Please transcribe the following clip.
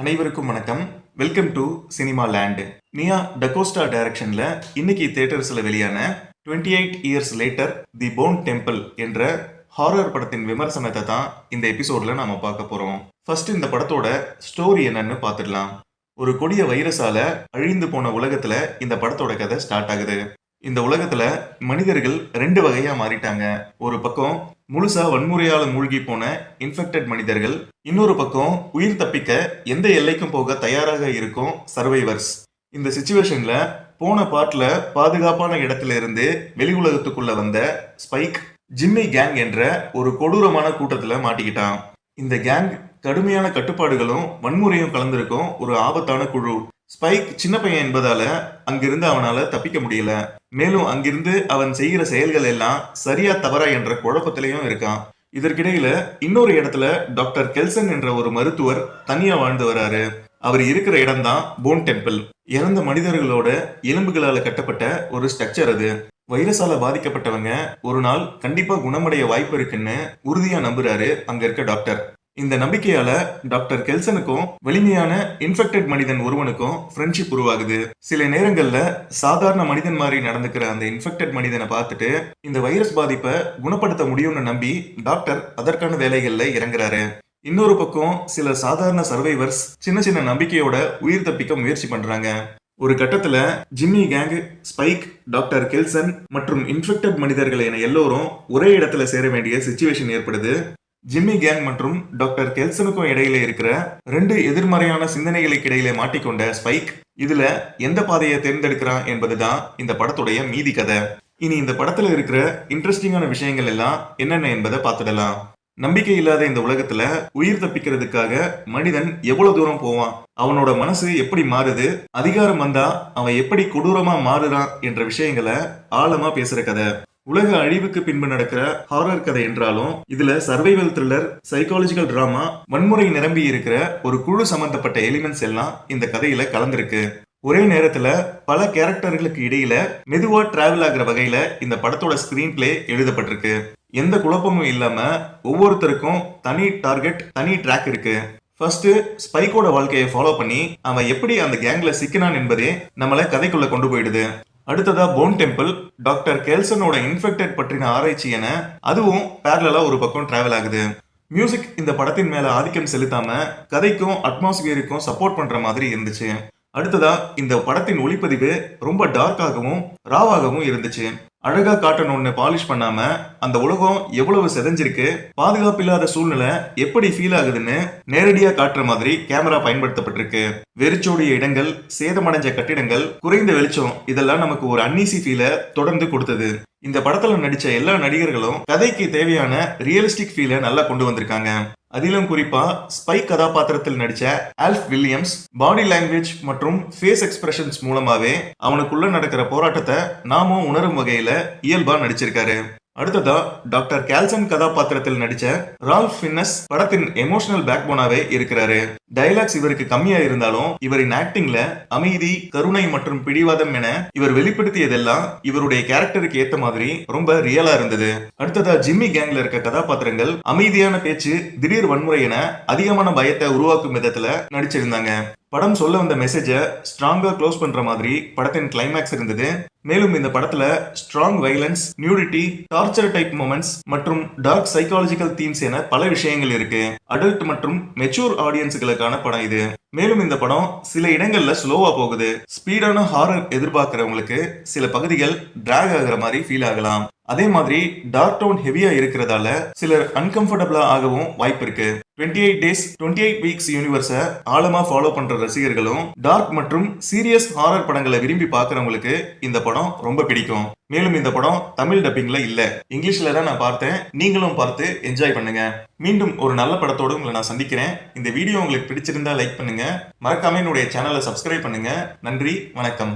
அனைவருக்கும் வணக்கம். Welcome to cinema land. Nia DaCosta டைரக்ஷன்ல இன்னைக்கு தியேட்டர்ஸ்ல வெளியான 28 years later the bone temple என்ற ஹாரர் படத்தின் விமர்சனத்தை தான் இந்த எபிசோட்ல நாம பார்க்க போறோம். ஃபர்ஸ்ட் இந்த படத்தோட ஸ்டோரி என்னன்னு பார்த்துடலாம். ஒரு கொடிய வைரஸால அழிந்து போன உலகத்துல இந்த படத்தோட கதை ஸ்டார்ட் ஆகுது. இந்த உலகத்துல மனிதர்கள் ரெண்டு வகையா மாறிட்டாங்க. ஒரு பக்கம் முழுசா வன்முறையால மூழ்கி போன இன்ஃபெக்டட் மனிதர்கள், இன்னொரு பக்கம் உயிர் தப்பிக்க எந்த எல்லைக்கும் போக தயாராக இருக்கும் சர்வைவர்ஸ். இந்த சிச்சுவேஷன்ல போன பாட்டுல பாதுகாப்பான இடத்துல இருந்து வெளி உலகத்துக்குள்ள வந்த ஸ்பைக் ஜிம்மி கேங் என்ற ஒரு கொடூரமான கூட்டத்துல மாட்டிக்கிட்டான். இந்த கேங் கடுமையான கட்டுப்பாடுகளும் வன்முறையும் கலந்திருக்கும் ஒரு ஆபத்தான குழு. ஸ்பைக் சின்ன பையன் என்பதால அங்கிருந்து அவனால தப்பிக்க முடியல. மேலும் அங்கிருந்து அவன் செய்கிற செயல்கள் எல்லாம் சரியா தவறா என்ற குழப்பத்திலையும் இருக்கான். இதற்கிடையில இன்னொரு இடத்துல டாக்டர் கெல்சன் என்ற ஒரு மருத்துவர் தனியா வாழ்ந்து வராரு. அவர் இருக்கிற இடம் தான் போன் டெம்பிள். இறந்த மனிதர்களோட எலும்புகளால கட்டப்பட்ட ஒரு ஸ்ட்ரக்சர் அது. வைரஸால பாதிக்கப்பட்டவங்க ஒரு நாள் கண்டிப்பா குணமடைய வாய்ப்பு இருக்குன்னு உறுதியா நம்புறாரு அங்க இருக்க டாக்டர். இந்த நம்பிக்கையால டாக்டர் கெல்சனுக்கும் வலிமையான இன்ஃபெக்டட் மனிதன் ஒருவனுக்கும் ஃப்ரெண்ட்ஷிப் உருவாகுது. சில நேரங்கள்ல சாதாரண மனிதன் மாதிரி நடந்துக்கிற அந்த இன்ஃபெக்டட் மனிதனை பார்த்துட்டு இந்த வைரஸ் பாதிப்பை குணப்படுத்த முடியும்னு நம்பி டாக்டர் அதற்கான வேலைகள்ல இறங்குறாரு. இன்னொரு பக்கம் சில சாதாரண சர்வைவர்ஸ் சின்ன சின்ன நம்பிக்கையோட உயிர் தப்பிக்க முயற்சி பண்றாங்க. ஒரு கட்டத்துல ஜிம்மி கேங், ஸ்பைக், டாக்டர் கெல்சன் மற்றும் இன்ஃபெக்டட் மனிதர்கள் என எல்லோரும் ஒரே இடத்துல சேர வேண்டிய சிச்சுவேஷன் ஏற்படுது. ஜிம்மி கேங் மற்றும் டாக்டர் கெல்சனுக்கும் இடையில இருக்கிற ரெண்டு எதிர்மறையான சிந்தனைகளுக்கு இடையில மாட்டிக்கொண்ட ஸ்பைக் இதுல எந்த பாதையை தேர்ந்தெடுக்கிறான் என்பதுதான் இந்த படத்துடைய மீதி கதை. இனி இந்த படத்துல இருக்கிற இன்ட்ரெஸ்டிங்கான விஷயங்கள் எல்லாம் என்னென்ன என்பதை பார்த்துடலாம். நம்பிக்கை இல்லாத இந்த உலகத்துல உயிர் தப்பிக்கிறதுக்காக மனிதன் எவ்வளவு தூரம் போவான், அவனோட மனசு எப்படி மாறுது, அதிகாரம் வந்தா அவன் எப்படி கொடூரமா மாறுறான் என்ற விஷயங்களை ஆழமா பேசுற கதை. உலக அழிவுக்கு பின்பு நடக்கிற ஹாரர் கதை என்றாலும் இதுல சர்வைவல் த்ரில்லர், சைக்காலஜிக்கல் டிராமா, வன்முறை நிரம்பி இருக்கிற ஒரு குழு சம்பந்தப்பட்ட எலிமெண்ட்ஸ் எல்லாம் இந்த கதையில கலந்திருக்கு. ஒரே நேரத்துல பல கேரக்டர்களுக்கு இடையில மெதுவா டிராவல் ஆகிற வகையில இந்த படத்தோட ஸ்கிரீன் பிளே எழுதப்பட்டிருக்கு. எந்த குழப்பமும் இல்லாம ஒவ்வொருத்தருக்கும் தனி டார்கெட், தனி ட்ராக் இருக்கு. ஃபர்ஸ்ட் ஸ்பைக்கோட வாழ்க்கையை ஃபாலோ பண்ணி அவன் எப்படி அந்த கேங்ல சிக்கினான் என்பதே நம்மள கதைக்குள்ள கொண்டு போயிடுது. அடுத்ததா போன் டெம்பிள், டாக்டர் கெல்சனோட இன்ஃபெக்டட் பற்றின ஆராய்ச்சி என அதுவும் பேரலா ஒரு பக்கம் டிராவல் ஆகுது. மியூசிக் இந்த படத்தின் மேல ஆதிக்கம் செலுத்தாம கதைக்கும் அட்மாஸ்பியருக்கும் சப்போர்ட் பண்ற மாதிரி இருந்துச்சு. அடுத்ததா இந்த படத்தின் ஒளிப்பதிவு ரொம்ப டார்க்காகவும் ராவாகவும் இருந்துச்சு. அழகா காட்டணும்னு பாலிஷ் பண்ணாம அந்த உலகம் எவ்வளவு செதஞ்சிருக்கு, பாதுகாப்பு இல்லாத சூழ்நிலை எப்படி ஃபீல் ஆகுதுன்னு நேரடியா காட்டுற மாதிரி கேமரா பயன்படுத்தப்பட்டிருக்கு. வெறிச்சோடிய இடங்கள், சேதமடைஞ்ச கட்டிடங்கள், குறைந்த வெளிச்சம் இதெல்லாம் நமக்கு ஒரு அன்னீசி ஃபீல தொடர்ந்து கொடுத்தது. இந்த படத்துல நடிச்ச எல்லா நடிகர்களும் கதைக்கு தேவையான ரியலிஸ்டிக் ஃபீலை நல்லா கொண்டு வந்திருக்காங்க. அதிலும் குறிப்பா ஸ்பைக் கதாபாத்திரத்தில் நடிச்ச ஆல்ஃப் வில்லியம்ஸ் பாடி லாங்குவேஜ் மற்றும் ஃபேஸ் எக்ஸ்பிரஷன்ஸ் மூலமாவே அவனுக்குள்ள நடக்கிற போராட்டத்தை நாமும் உணரும் வகையில இயல்பா நடிச்சிருக்காரு. அடுத்ததா டாக்டர் கெல்சன் கதாபாத்திரத்தில் நடிச்ச ரால்ஃப் ஃபின்னஸ் படத்தின் எமோஷனல் பேக்போனாவே இருக்கிறாரு. டைலாக்ஸ் இவருக்கு கம்மியா இருந்தாலும் இவரின் ஆக்டிங்ல அமைதி, கருணை மற்றும் பிடிவாதம் என இவர் வெளிப்படுத்தியதெல்லாம் இவருடைய கேரக்டருக்கு ஏத்த மாதிரி ரொம்ப ரியலா இருந்தது. அடுத்ததா ஜிம்மி கேங்ல இருக்க கதாபாத்திரங்கள் அமைதியான பேச்சு, திடீர் வன்முறை என அதிகமான பயத்தை உருவாக்கும் விதத்துல நடிச்சிருந்தாங்க. படம் சொல்ல வந்த மெசேஜை ஸ்ட்ராங்கா க்ளோஸ் பண்ற மாதிரி படத்தின் கிளைமேக்ஸ் இருந்தது. மேலும் இந்த படத்துல strong violence, nudity, torture type moments மற்றும் டார்க் சைக்காலஜிக்கல் தீம்ஸ் என பல விஷயங்கள் இருக்கு. அடல்ட் மற்றும் மெச்சூர் ஆடியன்ஸுகளுக்கான படம் இது. மேலும் இந்த படம் சில இடங்கள்ல ஸ்லோவா போகுது. ஸ்பீடான ஹாரர் எதிர்பார்க்கிறவங்களுக்கு சில பகுதிகள் டிராக் ஆகிற மாதிரி ஃபீல் ஆகலாம். அதே மாதிரி டார்க் டோன் ஹெவியா இருக்கிறதால சிலர் அன்கம்ஃபர்டபிளா ஆகவும் வாய்ப்பு இருக்கு. 28 டேஸ் 28 வீக்ஸ் யூனிவர்ஸை ஆழமா ஃபாலோ பண்ற ரசிகர்களும் டார்க் மற்றும் சீரியஸ் ஹாரர் படங்களை விரும்பி பார்க்கறவங்களுக்கு இந்த படம் ரொம்ப பிடிக்கும். மேலும் இந்த படம் தமிழ் டப்பிங்ல இல்ல, இங்கிலீஷ்ல தான் நான் பார்த்தேன். நீங்களும் பார்த்து என்ஜாய் பண்ணுங்க. மீண்டும் ஒரு நல்ல படத்தோடு உங்களை நான் சந்திக்கிறேன். இந்த வீடியோ உங்களுக்கு பிடிச்சிருந்தா லைக் பண்ணுங்க, மறக்காம என்னுடைய சேனலை சப்ஸ்கிரைப் பண்ணுங்க. நன்றி, வணக்கம்.